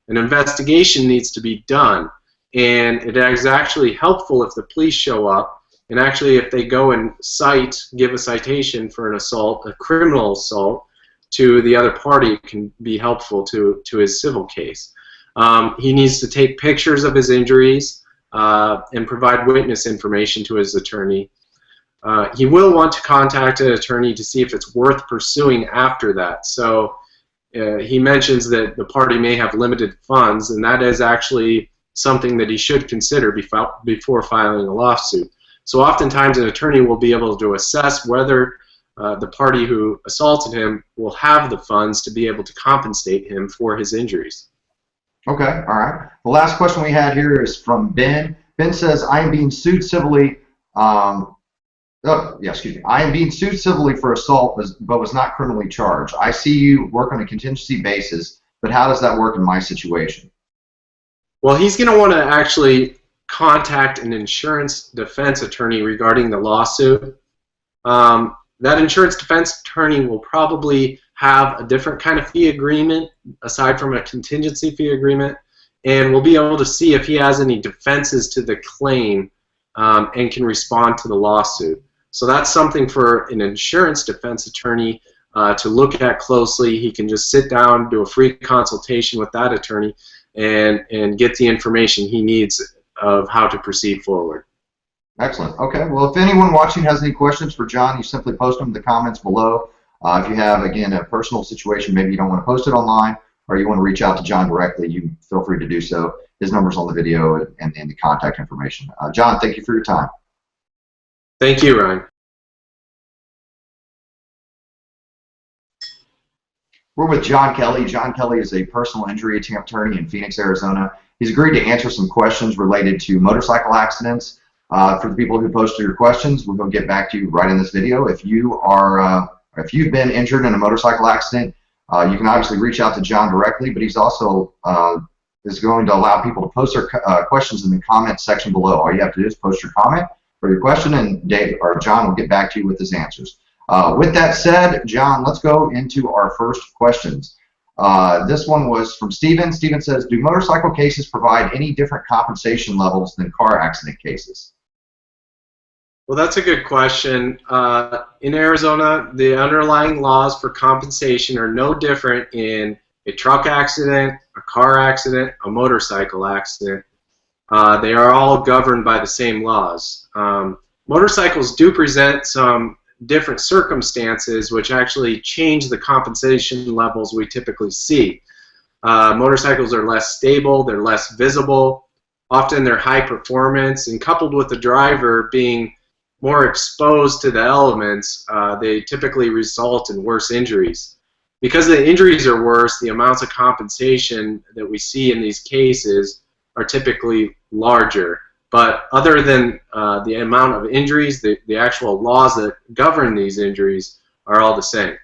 an investigation needs to be done. And it is actually helpful if the police show up, and actually if they go and give a citation for an assault, a criminal assault, to the other party. It can be helpful to his civil case. He needs to take pictures of his injuries and provide witness information to his attorney. He will want to contact an attorney to see if it's worth pursuing after that. So he mentions that the party may have limited funds, and that is actually something that he should consider before filing a lawsuit. So oftentimes an attorney will be able to assess whether the party who assaulted him will have the funds to be able to compensate him for his injuries. Okay, all right. The last question we had here is from Ben. Ben says, I am being sued civilly. I am being sued civilly for assault, but was not criminally charged. I see you work on a contingency basis, but how does that work in my situation? Well, he's going to want to actually contact an insurance defense attorney regarding the lawsuit. That insurance defense attorney will probably have a different kind of fee agreement aside from a contingency fee agreement, and we'll be able to see if he has any defenses to the claim and can respond to the lawsuit. So that's something for an insurance defense attorney to look at closely. He can just sit down, do a free consultation with that attorney, and get the information he needs of how to proceed forward. Excellent. Okay. Well, if anyone watching has any questions for John, you simply post them in the comments below. If you have, again, a personal situation, maybe you don't want to post it online, or you want to reach out to John directly, you feel free to do so. His number's on the video and the contact information. John, thank you for your time. Thank you, Ryan. We're with John Kelly. John Kelly is a personal injury attorney in Phoenix, Arizona. He's agreed to answer some questions related to motorcycle accidents. For the people who posted your questions, we're going to get back to you right in this video. If you've been injured in a motorcycle accident, you can obviously reach out to John directly, but he's also is going to allow people to post their questions in the comment section below. All you have to do is post your comment or your question, and Dave or John will get back to you with his answers. With that said, John, let's go into our first questions. This one was from Steven. Steven says, do motorcycle cases provide any different compensation levels than car accident cases? Well, that's a good question. In Arizona, the underlying laws for compensation are no different in a truck accident, a car accident, a motorcycle accident. They are all governed by the same laws. Motorcycles do present some different circumstances which actually change the compensation levels we typically see. Motorcycles are less stable, they're less visible, often they're high performance, and coupled with the driver being more exposed to the elements, they typically result in worse injuries. Because the injuries are worse, the amounts of compensation that we see in these cases are typically larger. But other than the amount of injuries, the actual laws that govern these injuries are all the same.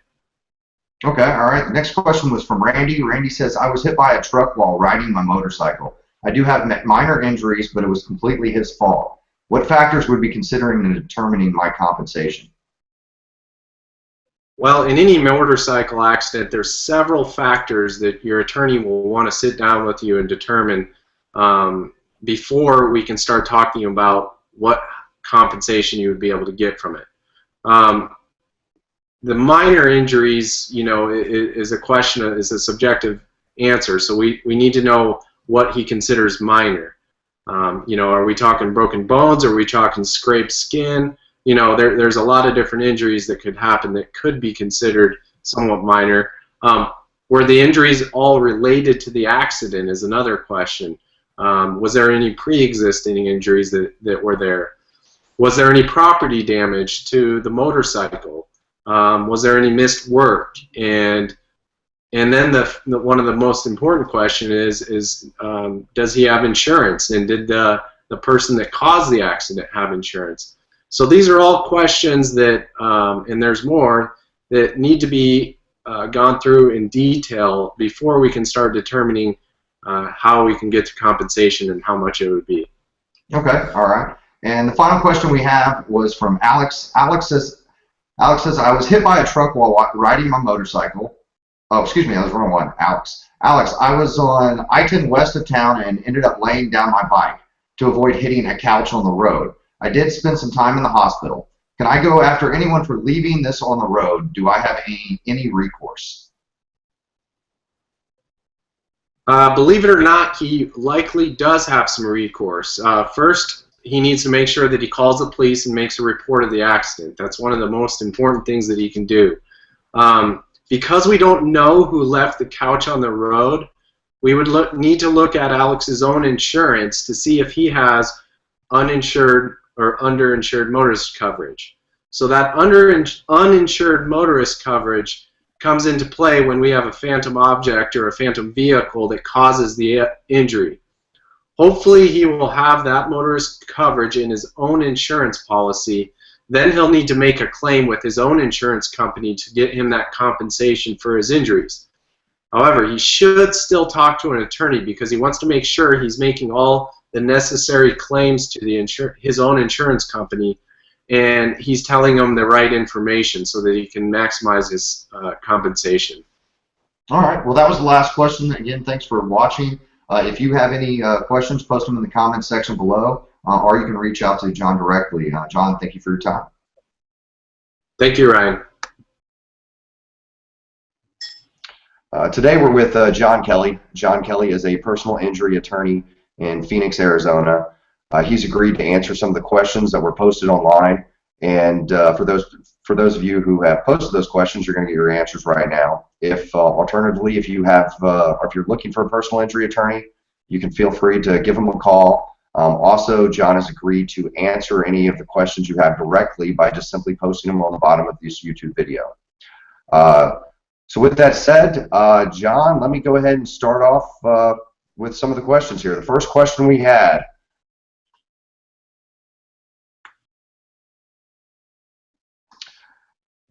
Okay, all right. The next question was from Randy. Randy says, I was hit by a truck while riding my motorcycle. I do have minor injuries, but it was completely his fault. What factors would be considering in determining my compensation? Well, in any motorcycle accident, there's several factors that your attorney will want to sit down with you and determine before we can start talking about what compensation you would be able to get from it. The minor injuries, you know, is a question, is a subjective answer, so we need to know what he considers minor. You know, are we talking broken bones? Are we talking scraped skin? You know, there's a lot of different injuries that could happen that could be considered somewhat minor. Were the injuries all related to the accident is another question. Was there any pre-existing injuries that were there? Was there any property damage to the motorcycle? Was there any missed work? And then one of the most important question is does he have insurance? And did the person that caused the accident have insurance? So these are all questions that, and there's more, that need to be gone through in detail before we can start determining how we can get to compensation and how much it would be. Okay, all right. And the final question we have was from Alex. Alex says, I was hit by a truck while riding my motorcycle. Oh, excuse me, that was the wrong one. Alex Alex, I was on I-10 west of town and ended up laying down my bike to avoid hitting a couch on the road. I did spend some time in the hospital. Can I go after anyone for leaving this on the road? Do I have any recourse? Believe it or not, he likely does have some recourse. First, he needs to make sure that he calls the police and makes a report of the accident. That's one of the most important things that he can do. Because we don't know who left the couch on the road, we would need to look at Alex's own insurance to see if he has uninsured or underinsured motorist coverage. So that uninsured motorist coverage comes into play when we have a phantom object or a phantom vehicle that causes the injury. Hopefully he will have that motorist coverage in his own insurance policy. Then he'll need to make a claim with his own insurance company to get him that compensation for his injuries. However, he should still talk to an attorney because he wants to make sure he's making all the necessary claims to his own insurance company, and he's telling them the right information so that he can maximize his compensation. All right. Well, that was the last question. Again, thanks for watching. If you have any questions, post them in the comments section below, or you can reach out to John directly. John, thank you for your time. Thank you, Ryan. Today we're with John Kelly. John Kelly is a personal injury attorney in Phoenix, Arizona. He's agreed to answer some of the questions that were posted online, and for those of you who have posted those questions, you're going to get your answers right now. If alternatively, if you have, or if you're looking for a personal injury attorney, you can feel free to give him a call. Also, John has agreed to answer any of the questions you have directly by just simply posting them on the bottom of this YouTube video. So with that said, John, let me go ahead and start off with some of the questions here. The first question we had.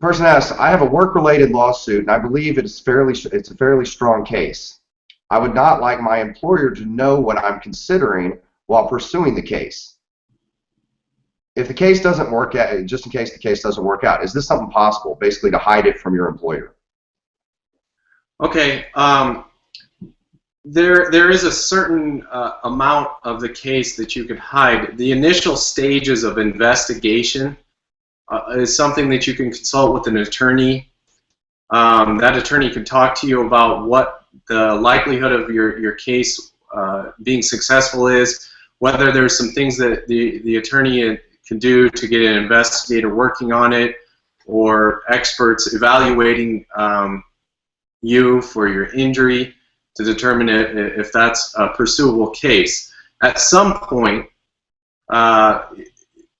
The person asks, I have a work-related lawsuit, and I believe it's a fairly strong case. I would not like my employer to know what I'm considering while pursuing the case. If the case doesn't work out, just in case the case doesn't work out, is this something possible, basically to hide it from your employer? Okay, there is a certain amount of the case that you could hide. The initial stages of investigation is something that you can consult with an attorney. That attorney can talk to you about what the likelihood of your case being successful is, whether there's some things that the attorney can do to get an investigator working on it, or experts evaluating you for your injury to determine if that's a pursuable case. At some point,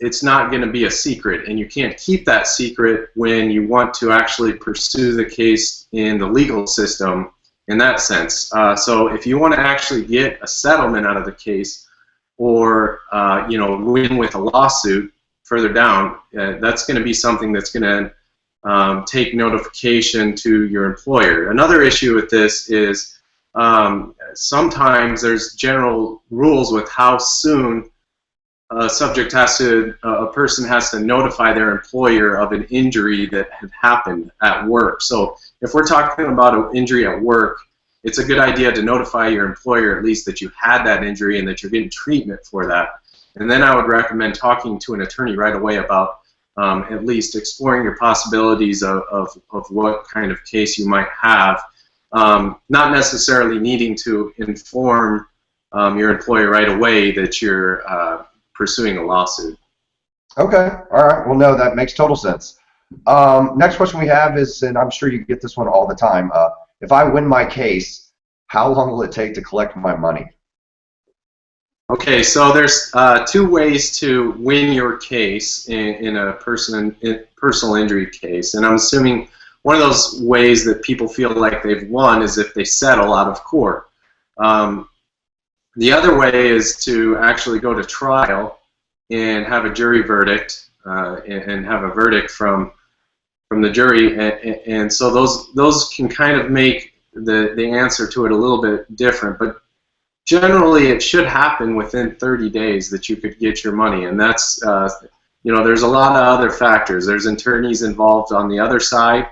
it's not going to be a secret, and you can't keep that secret when you want to actually pursue the case in the legal system in that sense. So if you want to actually get a settlement out of the case, or win with a lawsuit further down, that's going to be something that's going to take notification to your employer. Another issue with this is sometimes there's general rules with how soon a person has to notify their employer of an injury that had happened at work. So if we're talking about an injury at work, it's a good idea to notify your employer at least that you had that injury and that you're getting treatment for that. And then I would recommend talking to an attorney right away about at least exploring your possibilities of what kind of case you might have. Not necessarily needing to inform your employer right away that you're pursuing a lawsuit. Okay, all right. Well, no, that makes total sense. Next question we have is, and I'm sure you get this one all the time, if I win my case, how long will it take to collect my money? Okay, so there's two ways to win your case in a personal injury case, and I'm assuming one of those ways that people feel like they've won is if they settle out of court. The other way is to actually go to trial and have a jury verdict and have a verdict from the jury, and so those can kind of make the answer to it a little bit different, but generally it should happen within 30 days that you could get your money, and that's there's a lot of other factors. There's attorneys involved on the other side,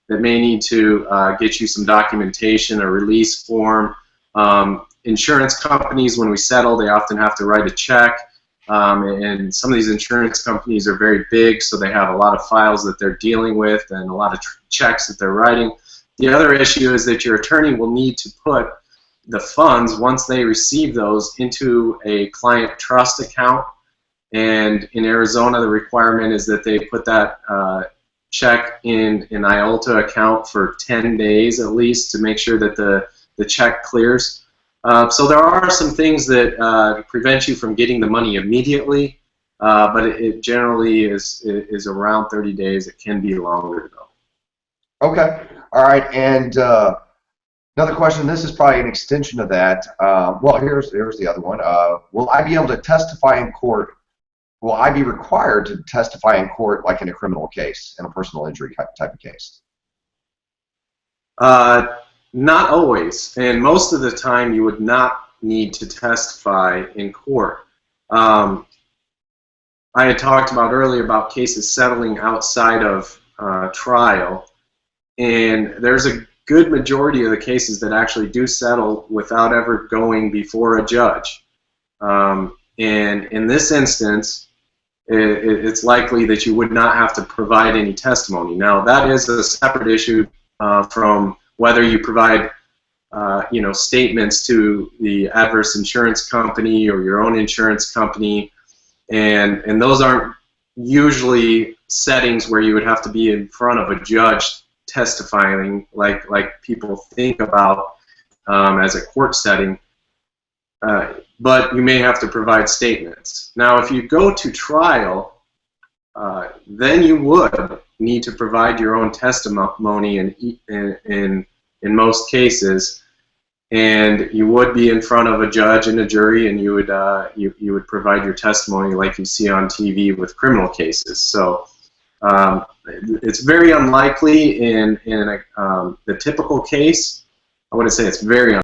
that may need to get you some documentation, a release form. Insurance companies, when we settle, they often have to write a check. And some of these insurance companies are very big, so they have a lot of files that they're dealing with and a lot of checks that they're writing. The other issue is that your attorney will need to put the funds, once they receive those, into a client trust account. And in Arizona, the requirement is that they put that check in an IOLTA account for 10 days at least to make sure that the check clears. So there are some things that prevent you from getting the money immediately, but it generally is around 30 days. It can be longer, though. Okay. All right. And another question. This is probably an extension of that. Well, here's the other one. Will I be able to testify in court? Will I be required to testify in court like in a criminal case, in a personal injury type of case? Not always, and most of the time you would not need to testify in court. I had talked about earlier about cases settling outside of trial, and there's a good majority of the cases that actually do settle without ever going before a judge. And in this instance, it's likely that you would not have to provide any testimony. Now, that is a separate issue from whether you provide statements to the adverse insurance company or your own insurance company, and those aren't usually settings where you would have to be in front of a judge testifying like people think about as a court setting. But you may have to provide statements. Now, if you go to trial, then you would need to provide your own testimony in most cases, and you would be in front of a judge and a jury, and you would provide your testimony like you see on TV with criminal cases. So it's very unlikely in the typical case. I wouldn't say it's very